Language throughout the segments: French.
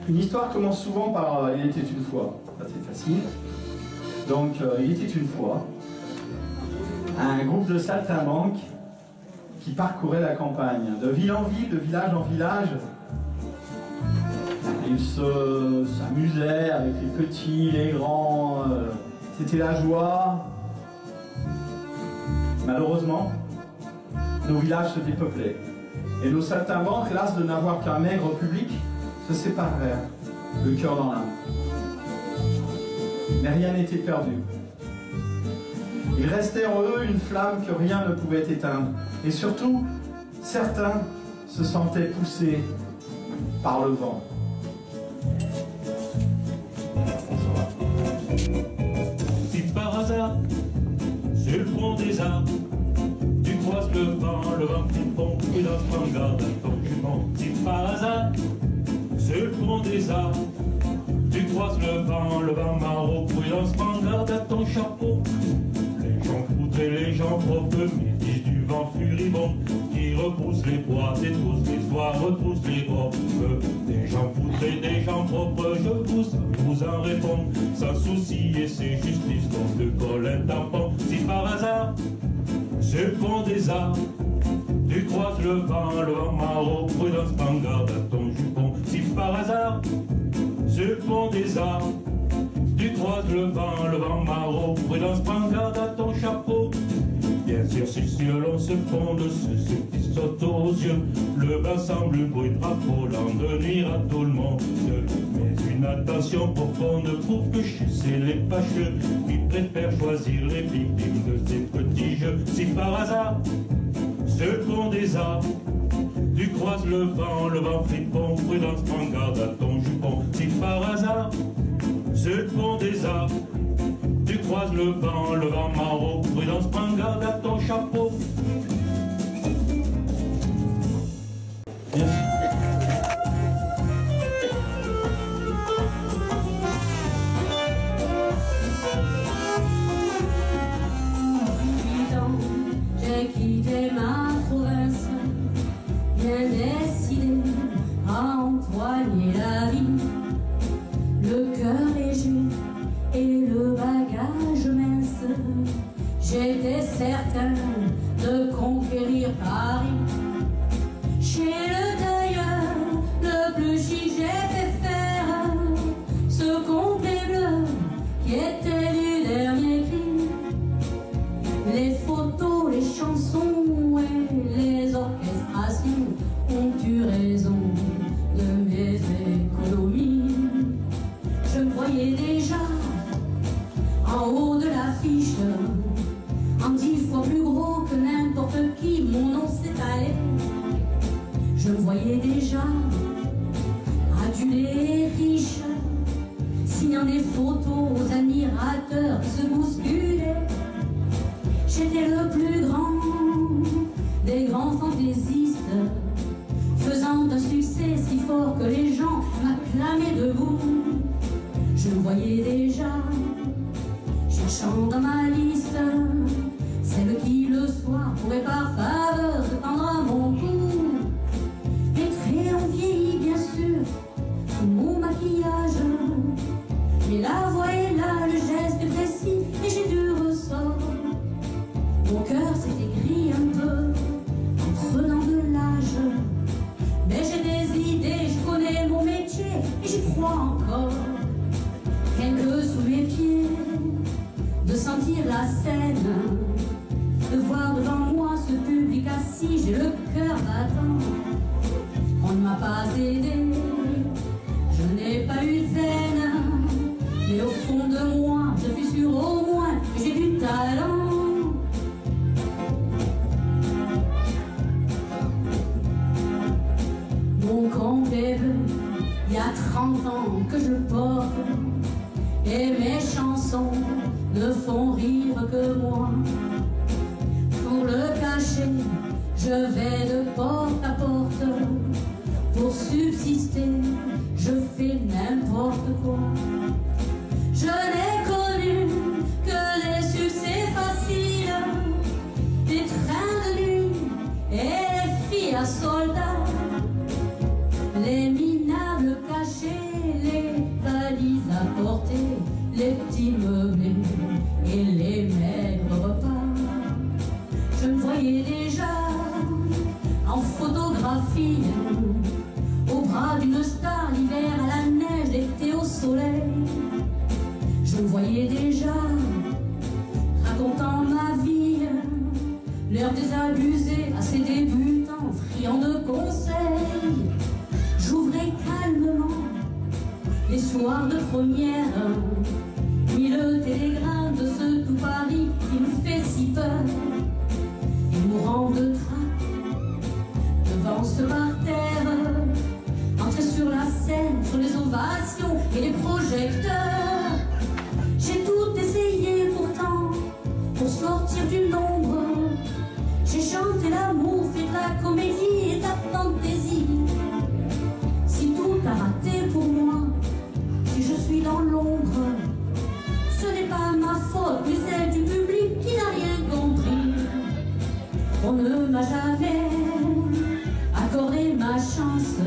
Une histoire commence souvent par « il était une fois ». Ça c'est facile. Donc il était une fois un groupe de saltimbanques qui parcourait la campagne, de ville en ville, de village en village. Ils s'amusaient avec les petits, les grands, c'était la joie. Malheureusement, nos villages se dépeuplaient. Et nos saltimbanques, las de n'avoir qu'un maigre public, se séparèrent, le cœur dans l'âme. Mais rien n'était perdu. Il restait en eux une flamme que rien ne pouvait éteindre. Et surtout, certains se sentaient poussés par le vent. Si par hasard, sur le front des arbres, tu croises le vent qui fond, prudence, prends garde à ton jupon. Si par hasard, sur le front des arbres, tu croises le vent maraud, prudence, prends garde à ton chapeau. Les gens foutraient, les gens propres, métis du vent furibond, qui repoussent les bois, détroussent les toits, retroussent les robes. Des gens foutraient, des gens propres, je vous en réponds, sans souci, et c'est justice, comme de Colin tampon. Si par hasard, sur le pont des arbres, tu croises le vent maraud, prudence, prends garde à ton jupon. Si par hasard, sur le pont des arbres, tu croises le vent maraud, prudence, prends garde à ton chapeau. Bien sûr, si sur l'on se fonde, ce qui saute aux yeux, le vent semble un bruit de drapeau, l'an de nuire à tout le monde. Mais une attention profonde prouve que chez les fâcheux qui préfèrent choisir les victimes de ces petits jeux. Si par hasard, sur le pont des arbres, tu croises le vent fripon, prudence, prends garde à ton jupon. Si par hasard, sur le pont des arbres, tu croises le vent maraud, prudence, prends garde à ton chapeau. J'ai quitté ma province, bien décidé à empoigner la vie, le cœur léger et le bagage mince. J'étais certain de conquérir Paris. Chez le tailleur le plus chic, j'ai fait faire ce complet bleu qui était du dernier cri. Les photos, les chansons et les orchestrations ont eu raison de mes économies. Je me voyais déjà en haut de l'affiche, en 10 fois plus gros que n'importe qui, mon nom s'étalait. Je me voyais déjà adulé et riche, signant des photos aux admirateurs qui se bousculaient. J'étais le plus grand des grands fantaisistes, faisant un succès si fort que les gens m'acclamaient debout. Je me voyais déjà cherchant dans ma liste celle qui le soir pourrait par faveur se tendre à mon cou. Mes traits ont vieilli bien sûr sous mon maquillage, mais la voix est là, le geste est précis et j'ai du ressort. Mon cœur s'est écrit un peu en prenant de l'âge, mais j'ai des idées, je connais mon métier et j'y crois encore. Quelques sous mes pieds, de sentir la scène, de voir devant moi ce public assis, j'ai le cœur battant. On ne m'a pas aidé, je n'ai pas eu de peine, mais au fond de moi, je suis sûr au moins que j'ai du talent. Mon complet bleu, il y a 30 ans que je porte, et mes chansons ne font rire que moi. Pour le cacher, je vais de porte à porte. Pour subsister, je fais n'importe quoi. Je n'ai connu que les succès faciles, des trains de nuit et les filles à soldats, les minables cachés voyais déjà en photographie, au bras d'une star, l'hiver à la neige, l'été au soleil. Je me voyais déjà racontant ma vie, l'air désabusé à ses débutants, friands de conseils. J'ouvrais calmement les soirs de première, mis le télégramme de ce tout Paris qui me fait si peur, et mourant de trac devant ce parterre, entrer sur la scène, sur les ovations et les projecteurs. J'ai tout essayé pourtant pour sortir du nombre. J'ai chanté l'amour, fait de la comédie et de la fantaisie. Si tout a raté pour moi, si je suis dans l'ombre, ce n'est pas ma faute, mais celle du public qui n'a rien compris. On ne m'a jamais accordé ma chance.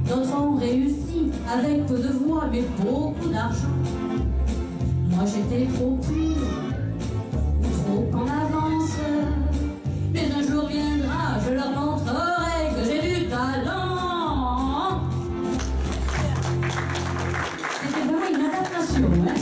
D'autres ont réussi avec peu de voix mais beaucoup d'argent. Moi j'étais trop pure ou trop en avance. Mais un jour viendra, je leur montrerai que j'ai du talent. C'était vraiment une adaptation, hein?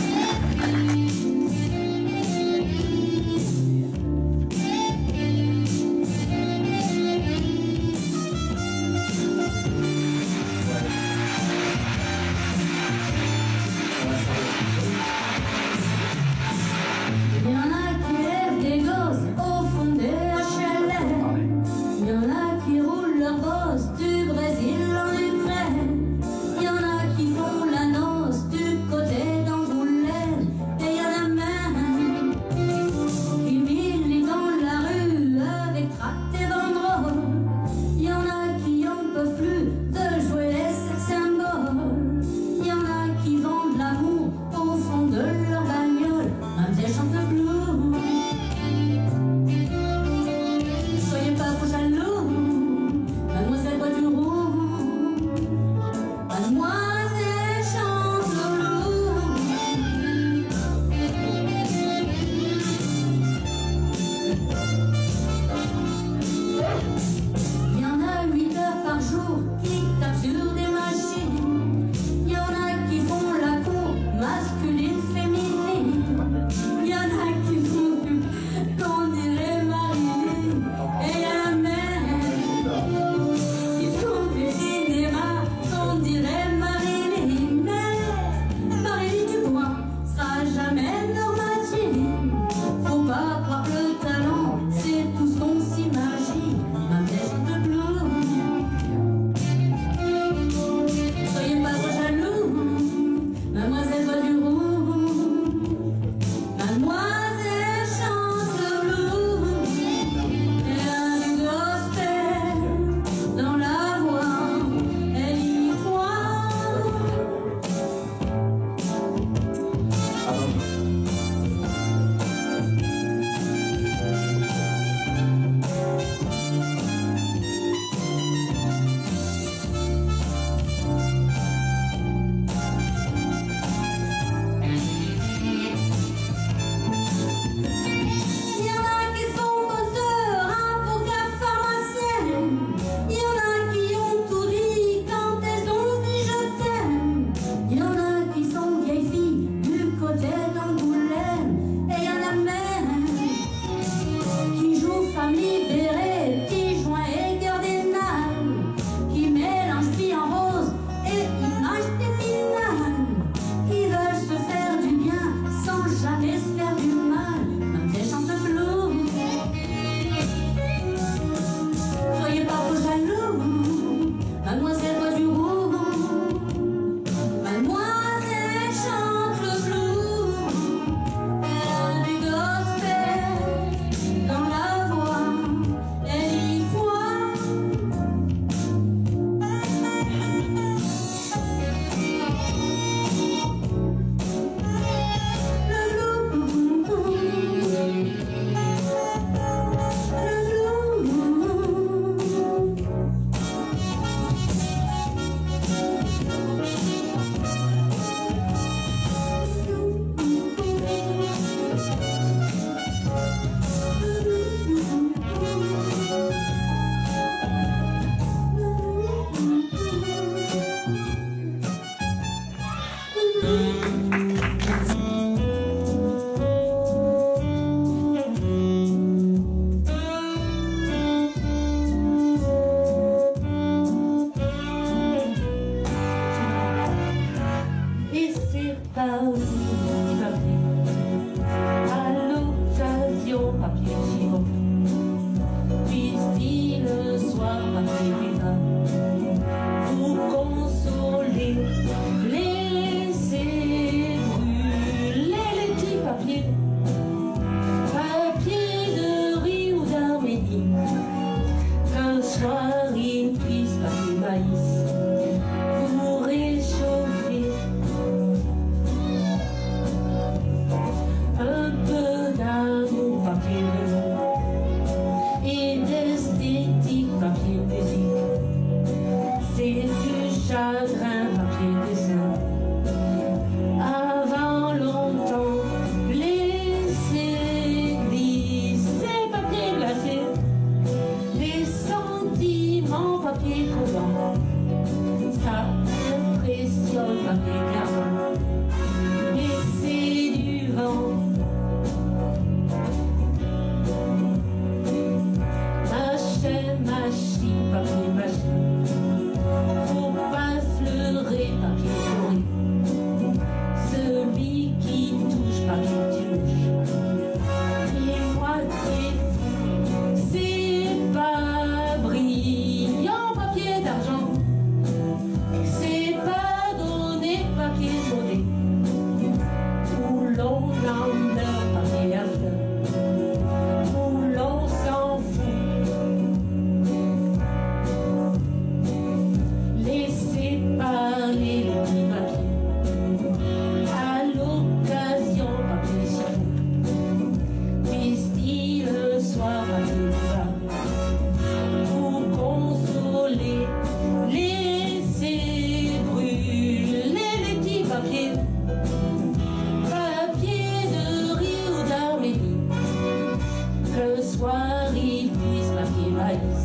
Paris, puisse ma fille Maïs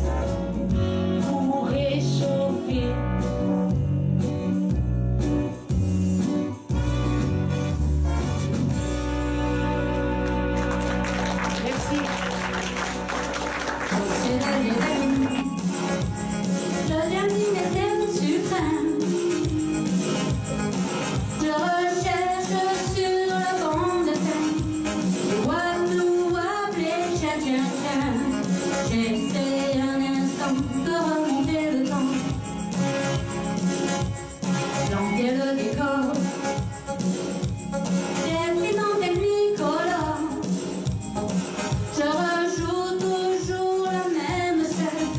pour réchauffer. Merci. Le dernier thème suprême, je recherche sur le banc de scène, je vois tout appeler chacun. J'essaie un instant de remonter le temps, planter le décor, d'être dans tes nuits colores. Je rejoue toujours la même scène,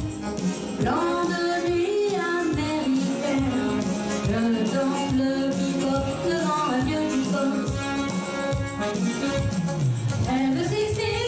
blanc de nuit américaine. Je danse le bebop devant un vieux jukebox. Elle veut s'exprimer,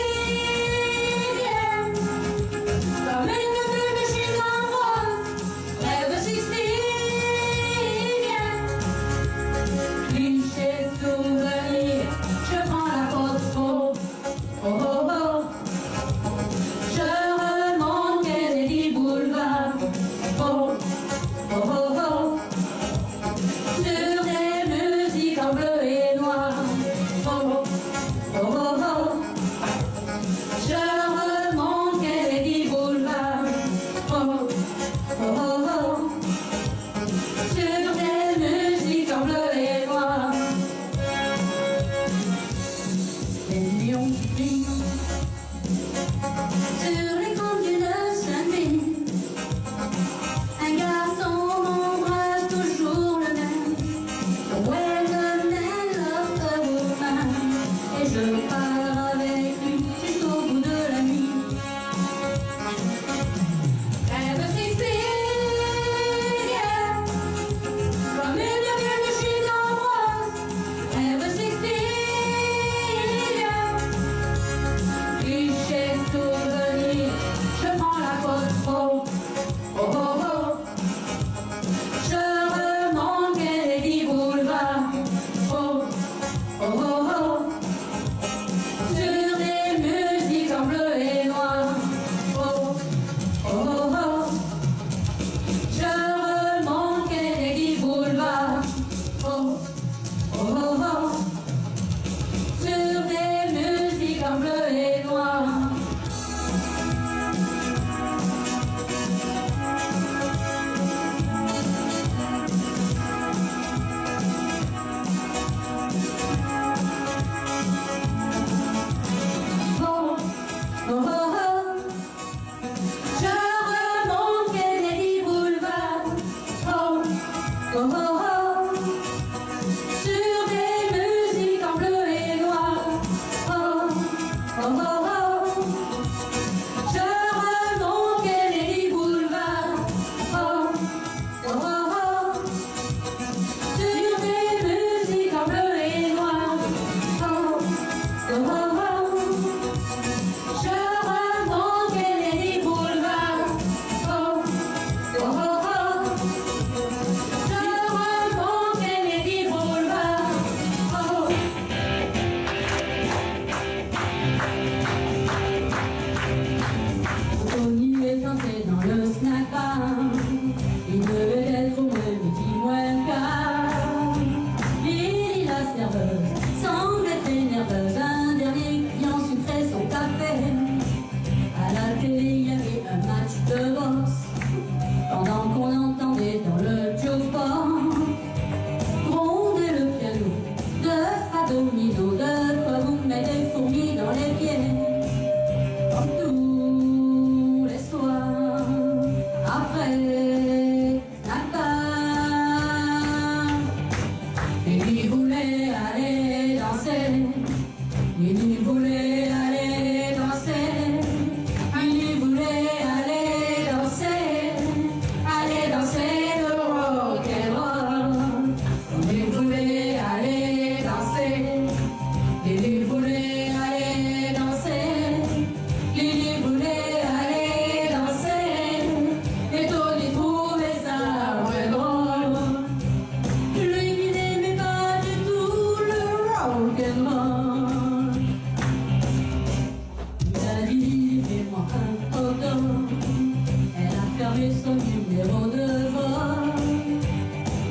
au devoir.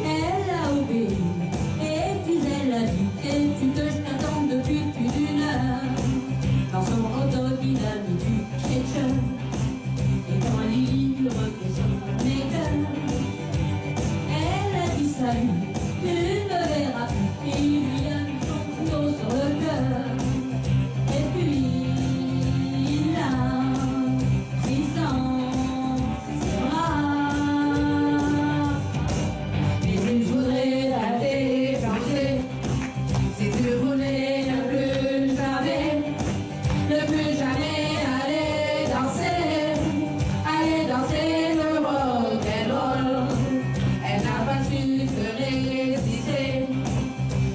Elle a obéi, et puis elle a dit: sais-tu que je t'attends depuis plus d'une heure? Dans son hot-dog, il a mis du ketchup, et quand Lily lui refait son make-up, elle a dit: salut, tu ne me verras plus. Et il lui a mis son couteau sur le cœur. Et puis il a pris dans ses bras. Et je voudrais la déchanter. Si tu voulais ne plus jamais aller danser le rock'n'roll. Elle n'a pas su se résister,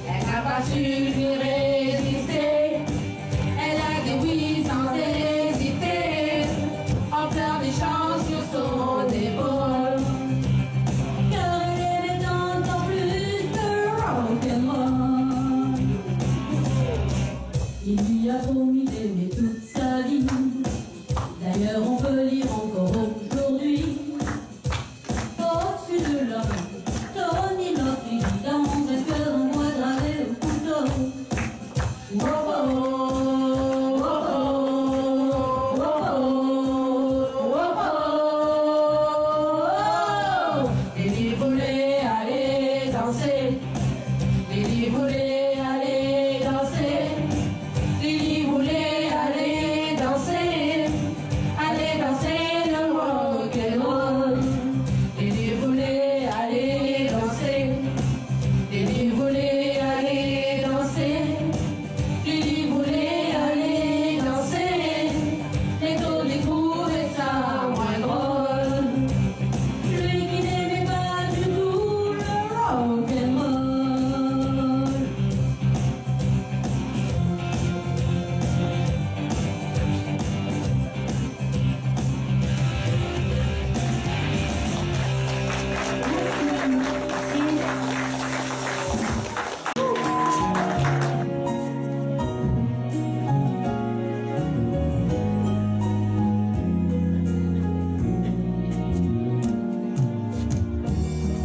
elle n'a pas su lui résister. Elle a dit oui sans hésiter, en pleurant des chants sur son épaule. Car elle aimait encore plus de rock'n'roll. Il lui a promis d'aimer toute sa vie. D'ailleurs on peut lire encore aujourd'hui, au-dessus de l'homme, Tony Loveridge, dans un cœur en bois gravé au couteau. Oh, oh, oh, oh, oh, oh, oh. Lily voulait aller danser, Lily voulait aller danser, Lily voulait aller danser le rock'n'roll. Lily voulait aller danser, Lily voulait aller danser, Lily voulait aller danser. Les Tony trouvaient ça moins drôle, lui qui n'aimait pas du tout le rock'n'roll.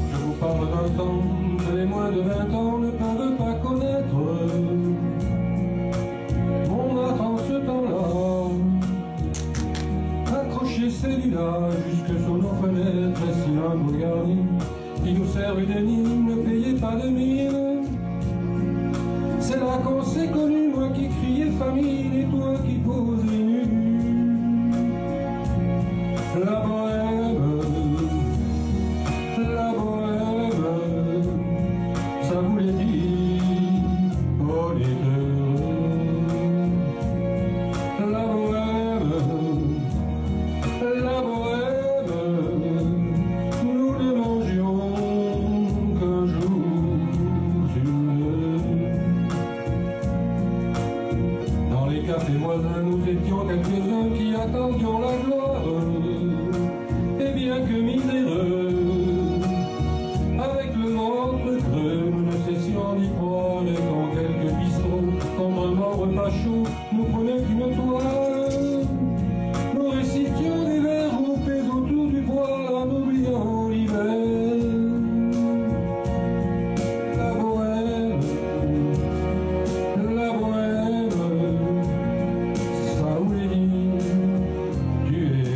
Je vous parle d'un temps que les moins de 20 ans ne peuvent pas connaître. On attend ce temps-là, accrocher celui-là jusque sur nos fenêtres, les cylindres garnis qui nous servent d'énigmes, ne payez pas de mine. C'est là qu'on s'est connus, moi qui criais famine et toi qui poses les nus. La bohème, ça voulait dire politesse. La bohème, nous ne mangions qu'un jour sur deux. Dans les cafés voisins, nous étions quelques-uns qui attendions la gloire. Et bien que miséreux, avec le ventre creux, nous ne cessions d'y prendre dans quelques bistrots, tendrement repas chauds, nous prenaient qu'une toile. Nous récitions des vers groupés autour du poêle en oubliant l'hiver. La bohème, ça voulait dire tuer.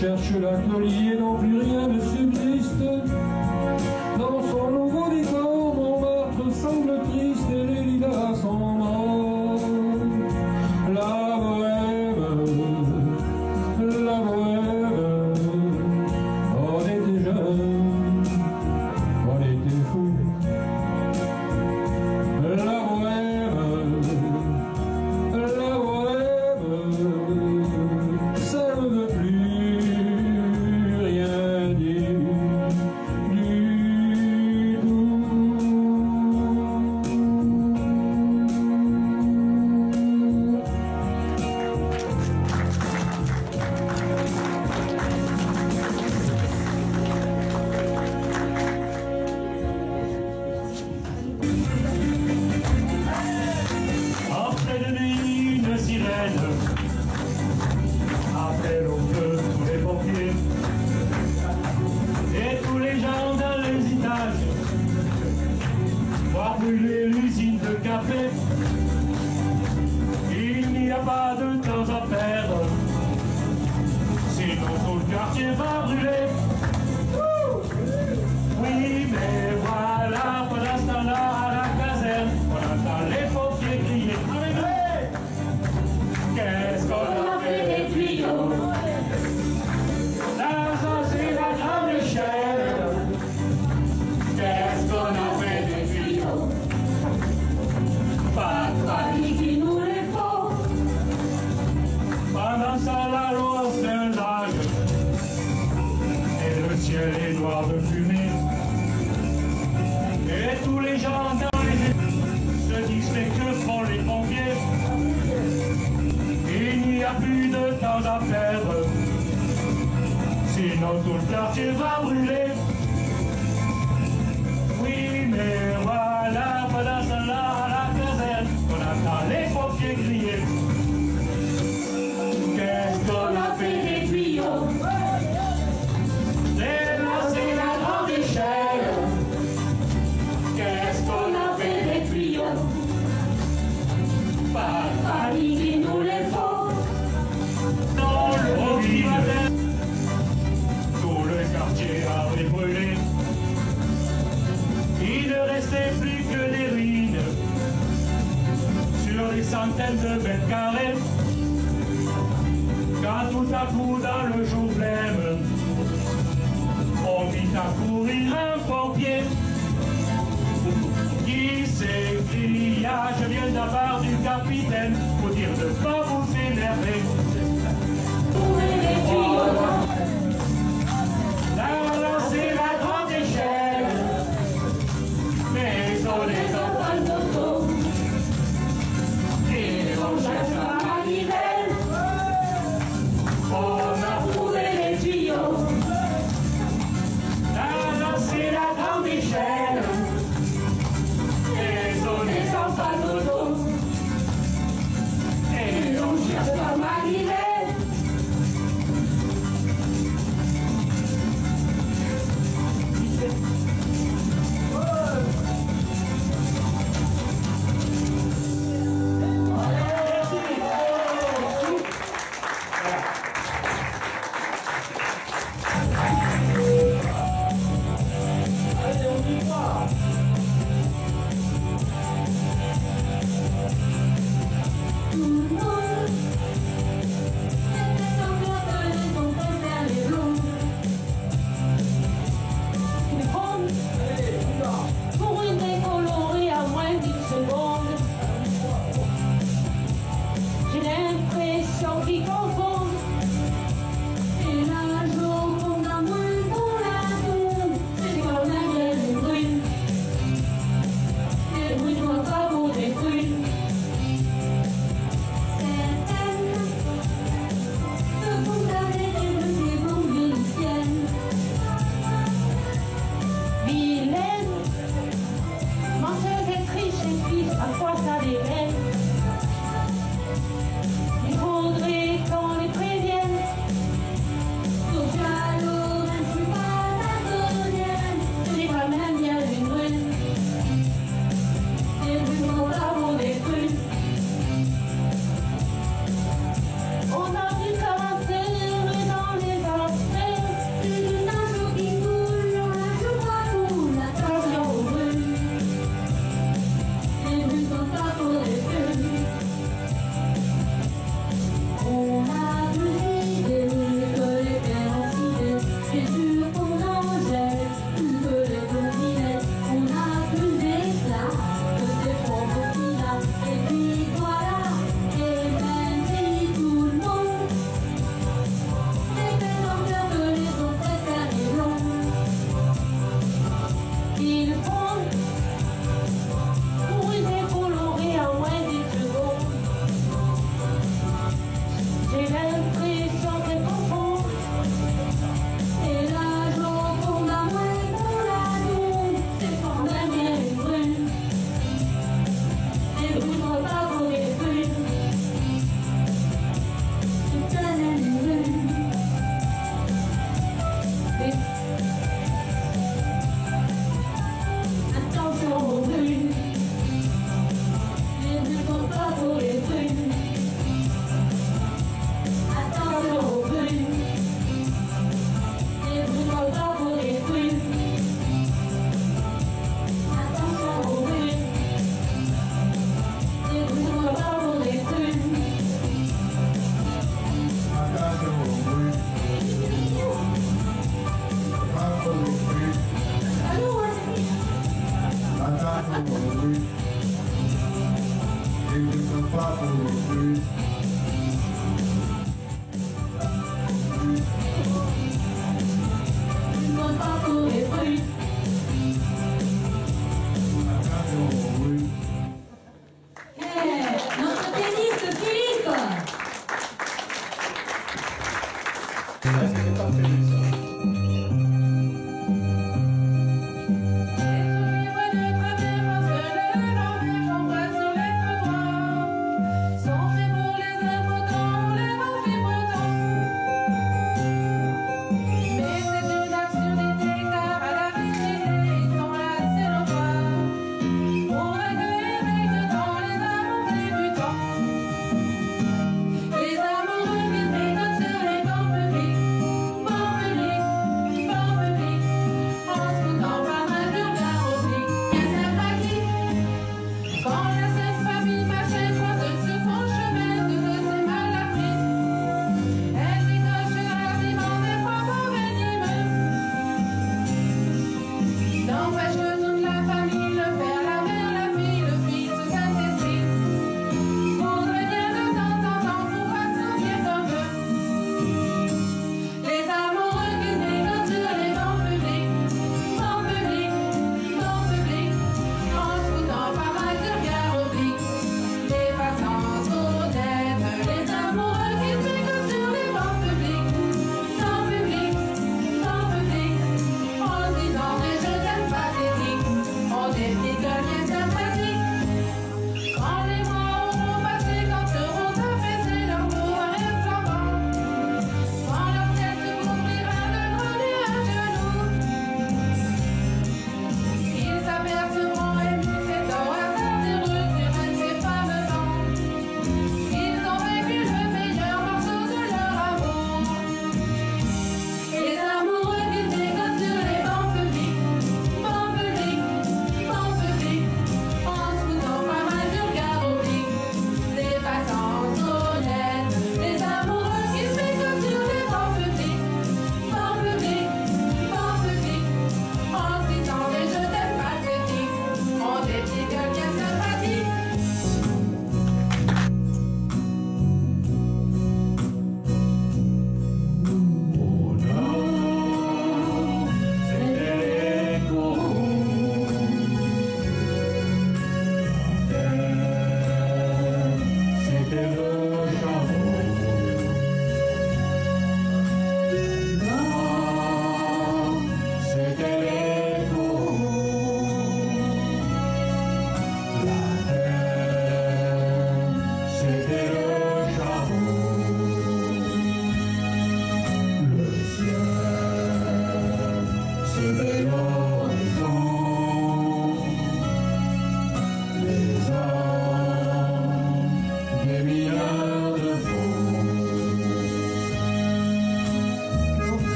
cherche la collier dont plus rien ne subsiste. Dans son nouveau décor, Montmartre semble triste et les lilas sont morts. La bohème, on était jeunes, on était fous. La bohème, ça ne veut plus rien dire du tout. Après de nuit, une sirène appelle au feu tous les pompiers et tous les gens dans les étages voient brûler l'usine de café. Il n'y a pas de temps à perdre, sinon tout le quartier va brûler. Oui, mais voilà, pendant ce temps-là, à la caserne, on entend les pompiers crier. Qu'est-ce qu'on a fait des tuyaux? L'argent, c'est la grande échelle. Qu'est-ce qu'on a fait des tuyaux? Pas de panique, il nous les faut. Pendant ça, la loi s'engage et le ciel est noir de fumée. Et tous les gens dans les se disent mais que font les pompiers? Il n'y a plus de temps à perdre, sinon tout le quartier va brûler. Oui, mais voilà, pendant ce temps-là, à la caserne, on entend les pompiers crier. Qu'est-ce qu'on a fait des tuyaux? C'est la grande échelle. Qu'est-ce qu'on a fait des tuyaux? Pas de panique, il nous les faut. Dans le vide, tout le quartier avait brûlé. Il ne restait plus que des ruines sur des centaines de mètres carrés. Quand tout à coup dans le jour blême, on vit à courir un pompier qui s'écria: je viens de la part du capitaine pour dire de ne pas vous énerver. Là, c'est la grande échelle, mais on les enfants d'auto et on cherche la manivelle. On a trouvé les tuyaux. Là, c'est la grande échelle, mais on les enfants d'auto et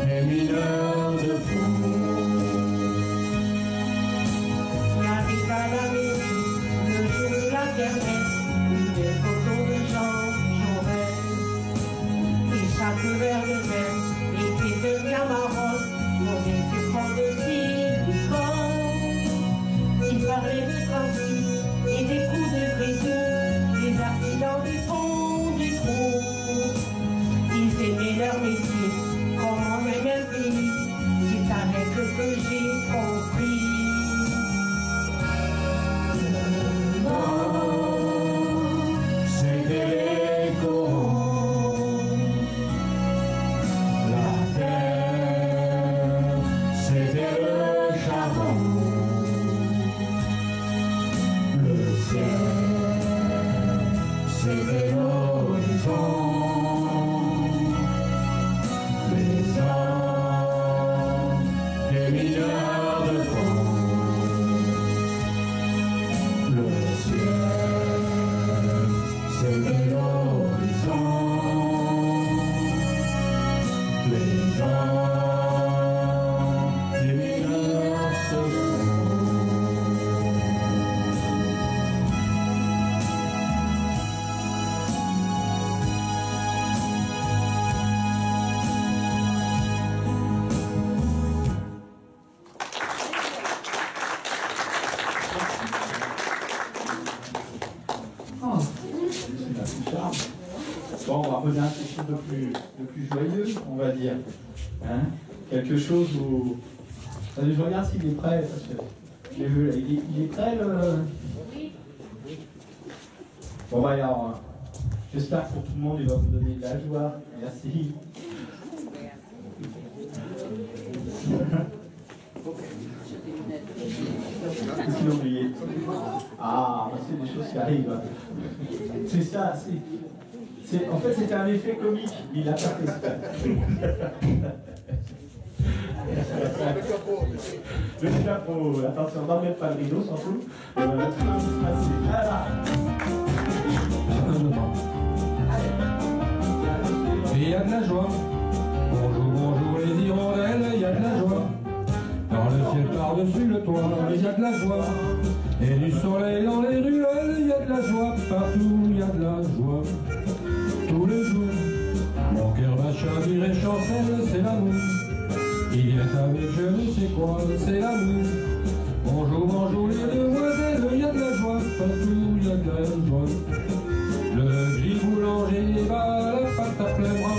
Des mineurs de chaque verre de mer était de camarade, mon équipement de silicone. Il parlait de trafic et des coups de prison, des accidents du fond du trou. Ils aimaient leur métier, comme on aimait le pays, c'est avec eux que j'ai compris. C'était les corons, la terre, c'était le charbon, le ciel, c'était l'horizon, les hommes, des milliards de francs, le ciel, c'était l'horizon, les gens, des milliards de francs. Oh, c'est la plus charme. Bon, on va revenir à quelque chose de plus joyeux, on va dire. Hein, quelque chose où... Attendez, je regarde s'il est prêt, parce que je l'ai vu là. Il est prêt, le... Bon, bah alors, j'espère que pour tout le monde, il va vous donner de la joie. Merci. Qu'est-ce qu'il a oublié? Ah, bah c'est des choses qui arrivent. C'est ça, en fait, c'était un effet comique, il l'a pas fait exprès. Le chapeau, attention, n'emmène pas le rideau, s'en fout. Et on va tout se passer. Voilà. Et il y a de la joie. Bonjour, bonjour les hirondelles, il y a de la joie. Dans le ciel par-dessus le toit, il y a de la joie. Et du soleil dans les ruelles, il y a de la joie. Partout, il y a de la joie. Tous les jours, mon cœur va chavirer chancelle, c'est l'amour. Il vient avec je ne sais quoi, c'est l'amour. Bonjour, bonjour les demoiselles, il y a de la joie. Partout, il y a de la joie. Le gris boulanger va la pâte à plein bras.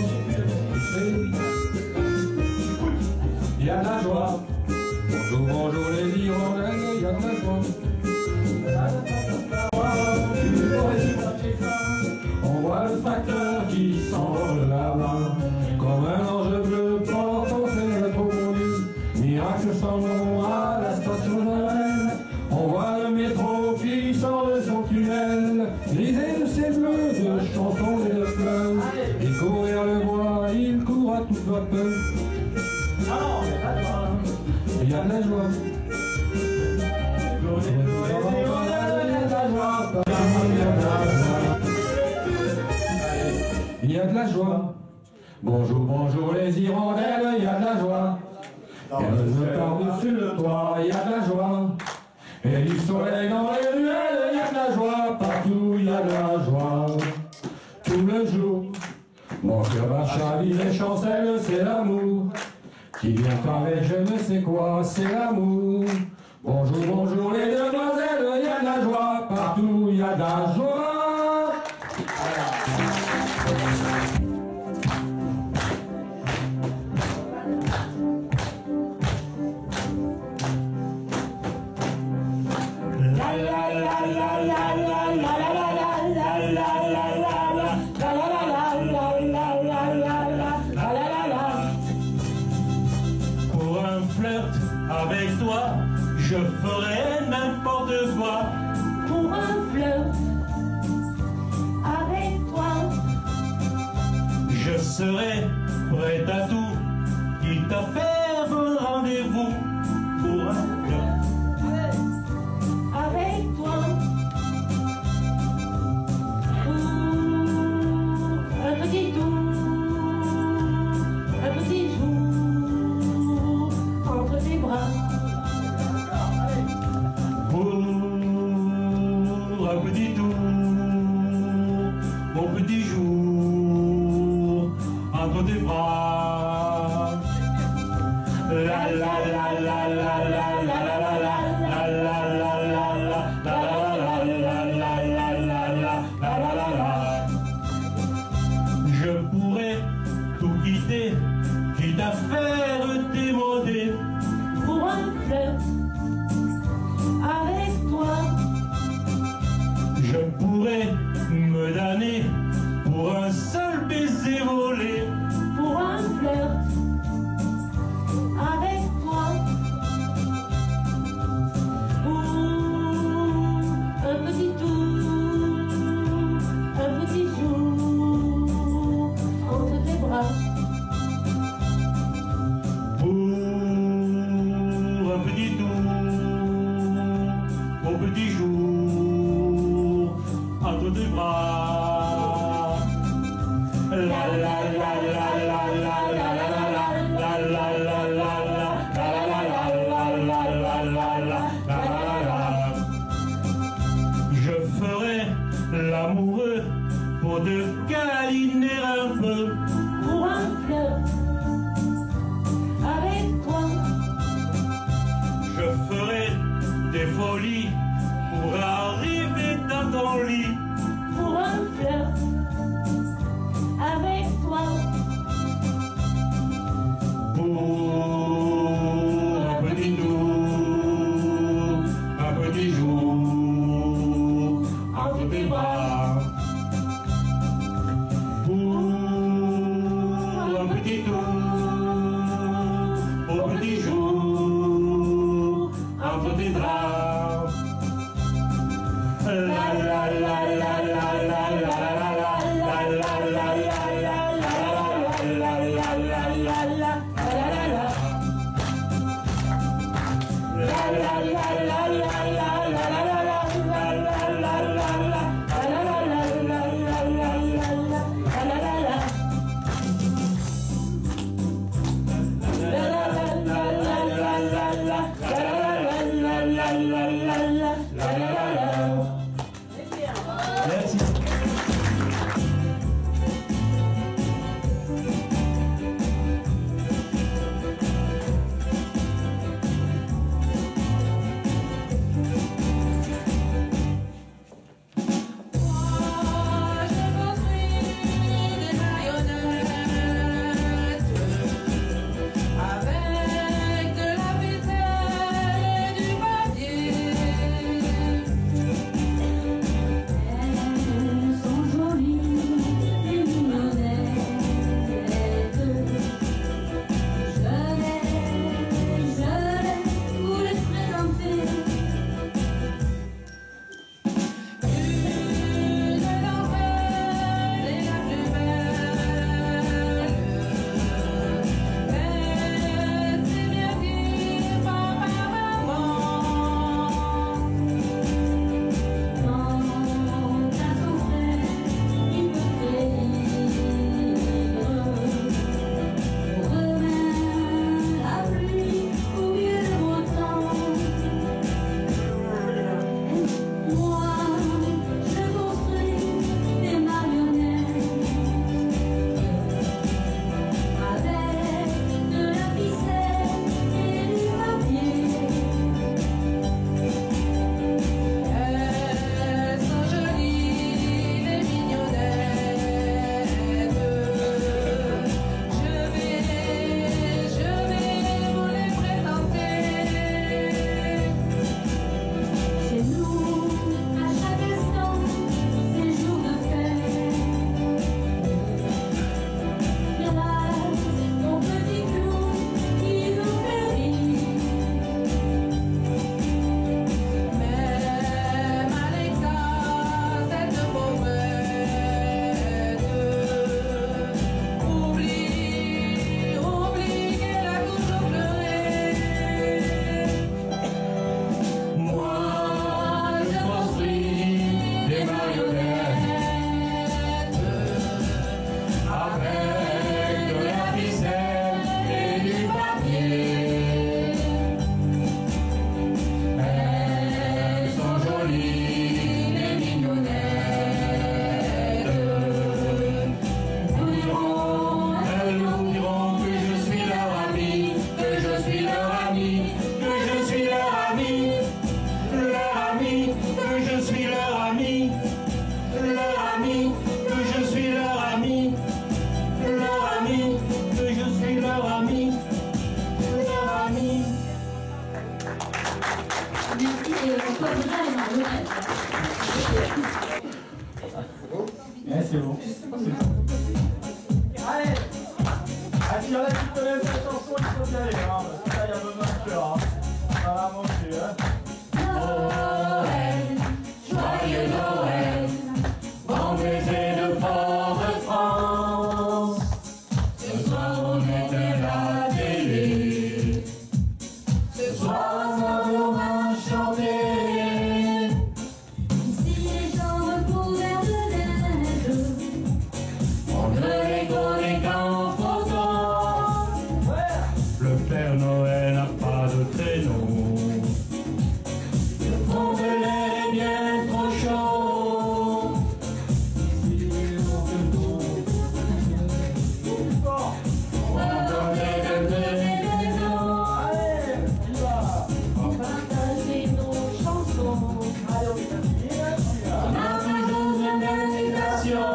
Il y a de la joie. Bonjour, bonjour les hirondelles, il y a de la joie. On voit le tracteur qui s'envole là-bas, comme un ange bleu portant ses rétroconduits. Miracle sans nom à la station Noël. On voit le métro qui sort de son tunnel, grisé de ses bleus, de chansons et de fleurs. Il court vers le bois, il court à toute vapeur. Il y a de la joie. Il y a de la joie. Bonjour, bonjour les hirondelles, il y a de la joie. Elle par-dessus le toit, il y a de la joie. Et du soleil dans les ruelles, il y a de la joie. Partout, il y a de la joie. Tout le jour, mon cœur va chavirer chancelle, c'est l'amour. Qui vient avec je ne sais quoi, c'est l'amour. Bonjour, bonjour les demoiselles, il y a de la joie. Partout, il y a de la joie. Pour un flirt avec toi, je ferai n'importe quoi. Pour un flirt avec toi, Je serai prêt à tout, quitte à faire un rendez-vous. Pour un flirt avec toi. Pour un petit tour, un petit jour entre tes bras. Pour un petit tour, mon petit jour, entre entre tes bras. La la la la la la la la la la la la la la. Je pourrais tout quitter, quitte à faire démoder pour un fleur avec toi. Je pourrais me damner pour un seul baiser volé, pour un flirt avec toi. Pour un petit tour, un petit jour entre tes bras. Pour un petit tour, au petit jour, entre tes bras. François Bonnat est en retraite. Ouais, c'est bon. Allez! Ah, s'il y en a qui connaissent la chanson, il faut y aller, hein, parce que là, il y a besoin de cœur, hein. Ça va manquer, hein. Noël, joyeux Noël, Bon baiser de Fort-de-France. Ce soir on est à la télé. Ce soir on va chanter. ici les gens recouverts de neige, On ne les connaît qu'en photo. Le Père Noël n'a pas de traîneau. Le fond de l'air est bien trop chaud. On donne des maisons. On partageait nos chansons. On a toujours une invitation.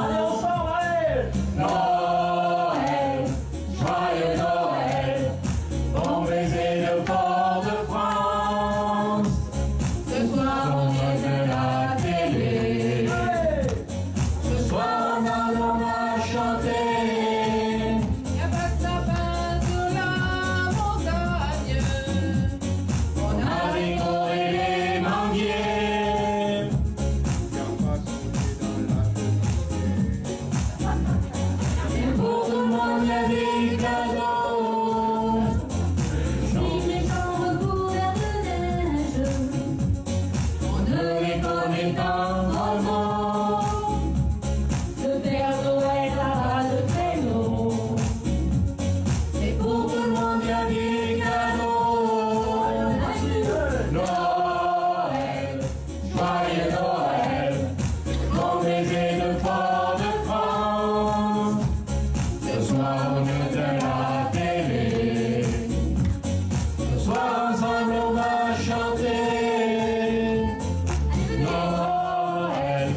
Allez, ensemble, allez! Noël, joyeux Noël, bon baiser de Fort-de-France. Ce soir on est de la télé. Ce soir on va chanter. Y'a pas de sapin sur la montagne. On a décoré les manguiers. Et pour tout le monde il y a des cadeaux. ici les gens recouverts de neige, On ne les connaît pas vraiment. Le Père Noël a le traîneau. Et pour tout le monde il y a des cadeaux. Noël, joyeux Noël, bon baiser de Fort-de-France. Ce soir on est de la télé. Ce soir ensemble on va chanter. Noël,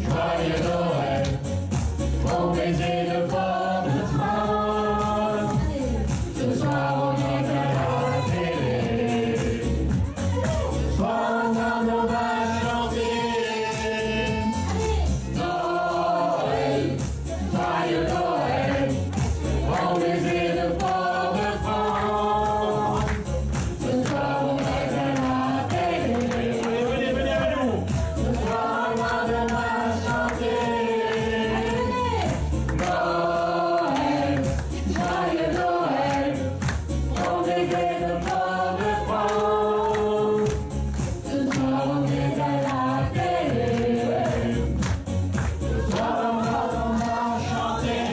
joyeux Noël, bon baiser de Fort-de-France. Ce soir on est de la télé. Ce soir ensemble on va chanter. Noël, joyeux Noël, bon baiser de Fort-de-France. Ce soir on est de la télé. Allez, venez avec nous! Ce soir ensemble on va chanter. Noël, joyeux Noël, bon baiser de Fort-de-France. Ce soir on est à la télé. Ce soir ensemble on va chanter.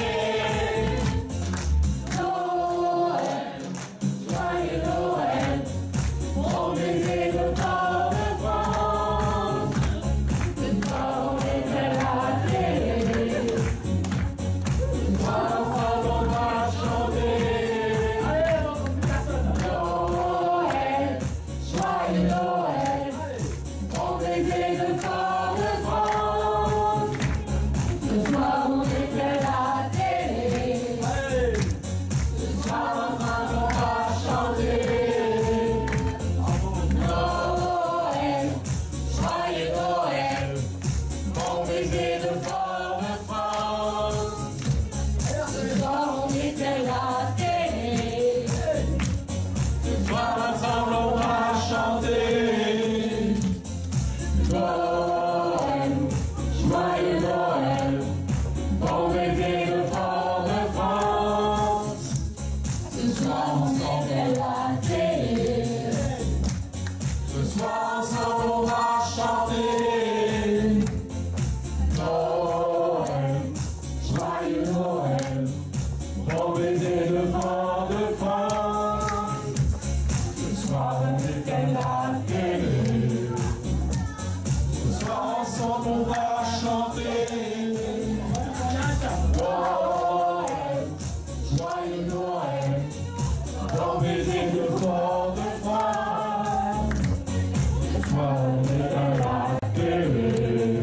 Noël, joyeux Noël, bon baiser de Fort-de-France. Ce soir on est à la télé. Ce soir ensemble on va chanter. Allez, on compte plus personne! Noël, joyeux Noël, bon baiser de Fort-de-France. Ce soir on est à la télé. Allez! Ce soir ensemble on va chanter. Noël, joyeux Noël, bon baiser de Fort-de-France. Ce soir on est à la télé. Ce soir ensemble on va chanter. Noël, joyeux Noël, bon baiser de Fort-de-France. Ce soir on est à la télé. Ce soir ensemble on va chanter. Noël, joyeux Noël, bon baiser de Fort-de-France. Ce soir on est à la télé. Ce soir ensemble on va chanter. Noël, joyeux Noël, bon baiser de Fort-de-France. Ce soir on est à la télé.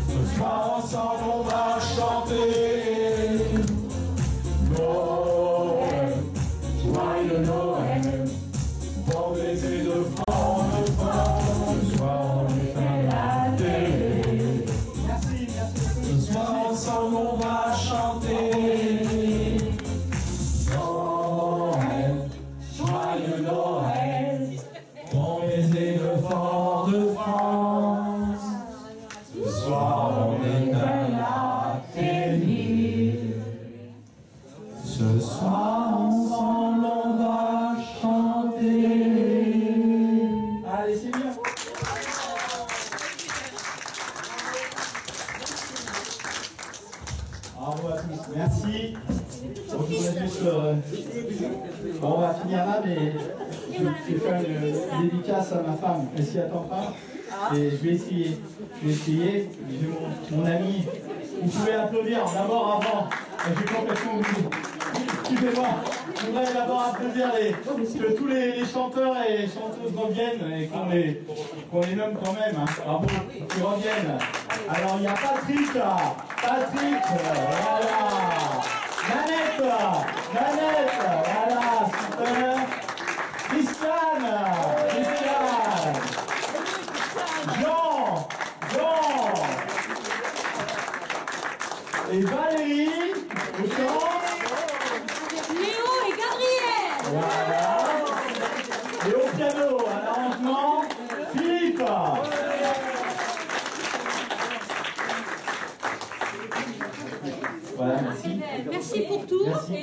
Ce soir ensemble on va chanter. Noël, Ce soir ensemble on va chanter. Allez, c'est bien. Bravo à tous, merci. Donc, je voudrais juste, bon, on va finir là, mais je vais faire une dédicace à ma femme. Elle s'y attend pas. Et je vais essayer. J'ai mon ami. Vous pouvez applaudir d'abord avant. J'ai complètement oublié. Excusez-moi. Je voudrais d'abord applaudir que tous les chanteurs et chanteuses reviennent et qu'on les nomme quand même. Hein. Bravo, qu'ils reviennent. Alors il y a Patrick là. Patrick, voilà. Nanette, voilà, super. Christiane. Jean. Et Valérie, au chant. Léo et Gabriel. Voilà. Et au piano, à l'arrangement, Philippe. Voilà, merci. Merci pour tout. Merci.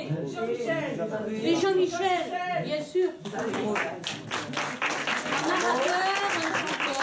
Et Jean-Michel, bien sûr. Un narrateur, un chanteur.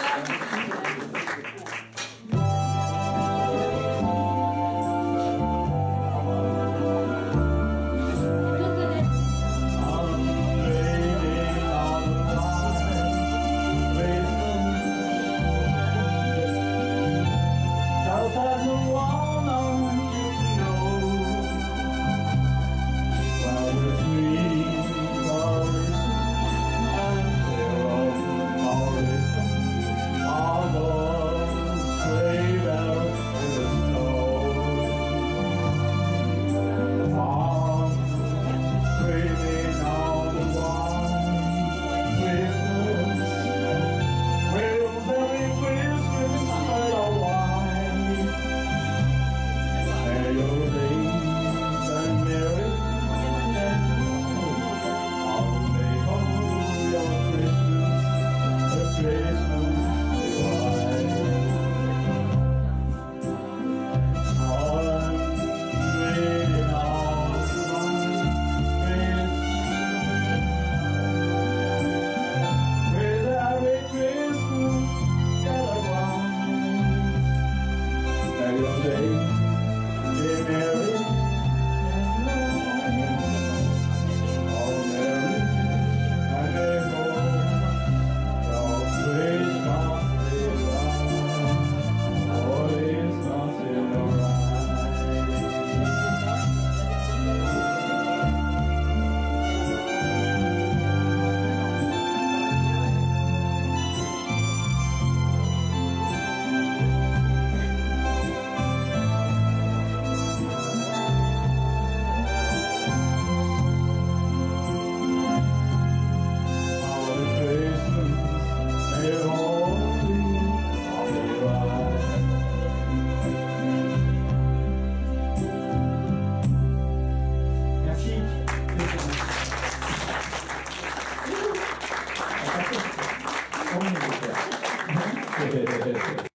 Merci.